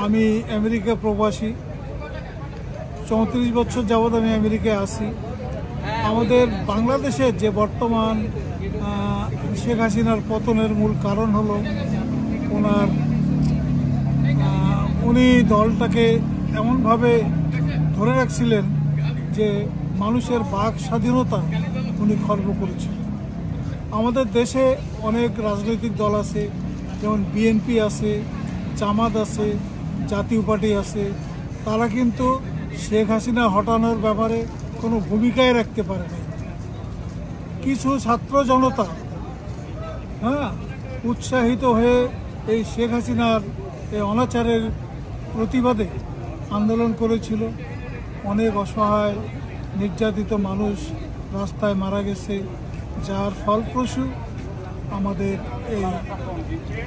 আমি আমেরিকা প্রবাসী, 34 বছর যাবৎ আমি আমেরিকায় আছি। আমাদের বাংলাদেশের যে বর্তমান শেখ হাসিনার পতনের মূল কারণ হলো উনি দলটাকে এমনভাবে ধরে রাখছিলেন যে মানুষের বাক স্বাধীনতা উনি খর্ব করেছিলেন। আমাদের দেশে অনেক রাজনৈতিক দল আছে, যেমন বিএনপি আছে, জামাত আছে, জাতীয় পার্টি আছে। তারা কিন্তু শেখ হাসিনা হটানোর ব্যাপারে কোনো ভূমিকাই রাখতে পারে না। কিছু ছাত্র জনতা উৎসাহিত হয়ে এই শেখ হাসিনার এই অনাচারের প্রতিবাদে আন্দোলন করেছিল। অনেক অসহায় নির্যাতিত মানুষ রাস্তায় মারা গেছে, যার ফলপ্রসূ আমাদের এই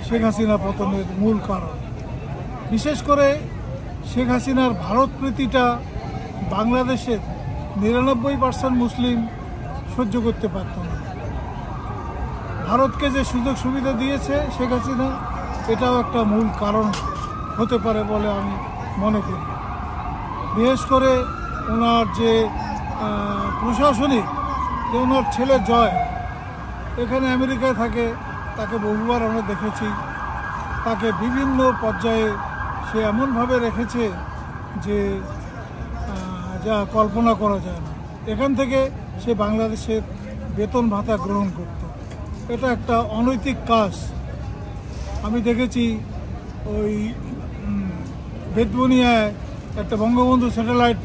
শেখ হাসিনা পতনের মূল কারণ। বিশেষ করে শেখ হাসিনার ভারত প্রীতিটা বাংলাদেশের 99% মুসলিম সহ্য করতে পারত না। ভারতকে যে সুযোগ সুবিধা দিয়েছে শেখ হাসিনা, এটাও একটা মূল কারণ হতে পারে বলে আমি মনে করি। বিশেষ করে ওনার যে প্রশাসনিক, যে ওনার ছেলে জয় এখানে আমেরিকায় থাকে, তাকে বহুবার আমরা দেখেছি। তাকে বিভিন্ন পর্যায়ে সে এমনভাবে রেখেছে যে যা কল্পনা করা যায় না। এখান থেকে সে বাংলাদেশের বেতন ভাতা গ্রহণ করত। এটা একটা অনৈতিক কাজ। আমি দেখেছি ওই বেতবুনিয়ায় একটা বঙ্গবন্ধু স্যাটেলাইট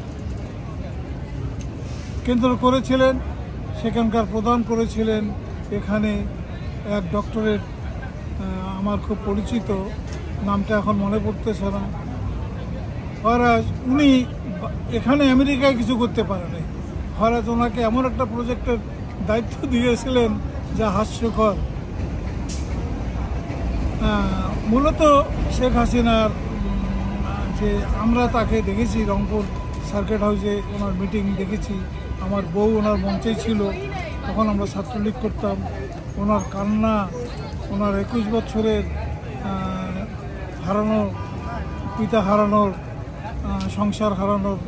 কেন্দ্র করেছিলেন, সেখানকার প্রদান করেছিলেন এখানে এক ডক্টরেট, আমার খুব পরিচিত, নামটা এখন মনে পড়তেছে না। হরাজ উনি এখানে আমেরিকায় কিছু করতে পারে নাই। হরাজ ওনাকে এমন একটা প্রজেক্টের দায়িত্ব দিয়েছিলেন যা হাস্যকর। মূলত শেখ হাসিনার যে আমরা তাকে দেখেছি রংপুর সার্কিট হাউসে ওনার মিটিং দেখেছি। আমার বউ ওনার মঞ্চেই ছিল, তখন আমরা ছাত্রলীগ করতাম। ওনার কান্না, ওনার 21 বছরের হারানো পিতা হারানোর, সংসার হারানোর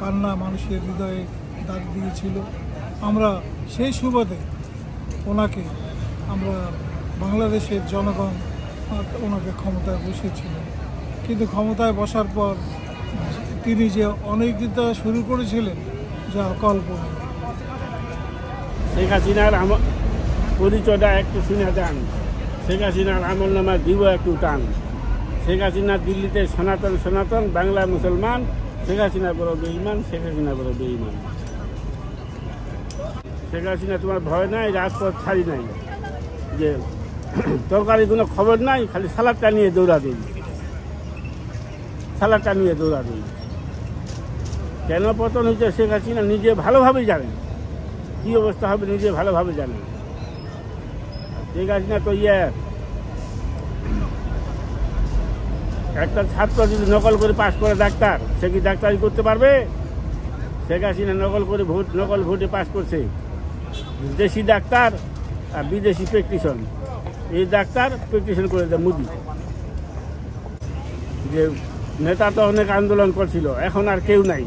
কান্না মানুষের হৃদয়ে দাগ দিয়েছিল। আমরা সেই সুবাদে ওনাকে, আমরা বাংলাদেশের জনগণ ওনাকে ক্ষমতায় বসেছিলেন। কিন্তু ক্ষমতায় বসার পর তিনি যে অনৈতিকতা শুরু করেছিলেন যা অকল্পনীয়। শেখ হাসিনার পরিচয়টা একটু শুনে দেন। শেখ হাসিনার আমল নামা দিব একটু টান। শেখ হাসিনা দিল্লিতে সনাতন সনাতন, বাংলা মুসলমান। শেখ হাসিনা বড় বেঈমান, শেখ হাসিনা বড় বেঈমান। শেখ হাসিনা তোমার ভয় নাই, রাজপথ ছাড়ি নাই, যে তরকারি কোনো খবর নাই, খালি সালাদটা নিয়ে দৌড়া দিন, সালাদটা নিয়ে দৌড়া দিন। কেন পতন হয়েছে শেখ হাসিনা নিজে ভালোভাবেই জানেন, কী অবস্থা হবে নিজে ভালোভাবে জানেন। শেখ হাসিনা তো একটা ছাত্র যদি নকল করে পাশ করে ডাক্তার, সে কি ডাক্তারি করতে পারবে? শেখ হাসিনা নকল ভোটে পাশ করছে। দেশি ডাক্তার আর বিদেশি প্র্যাকটিশন, এই ডাক্তার প্র্যাকটিশন করে দেয় মোদি। যে নেতা তো অনেক আন্দোলন করছিল, এখন আর কেউ নাই।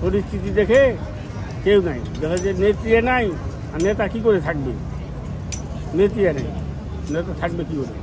পরিস্থিতি দেখে কেউ নাই, দেখা যে নেত্রী নাই, আর নেতা কি করে থাকবে? নেত্রী নেই, নেতা থাকবে কি করে?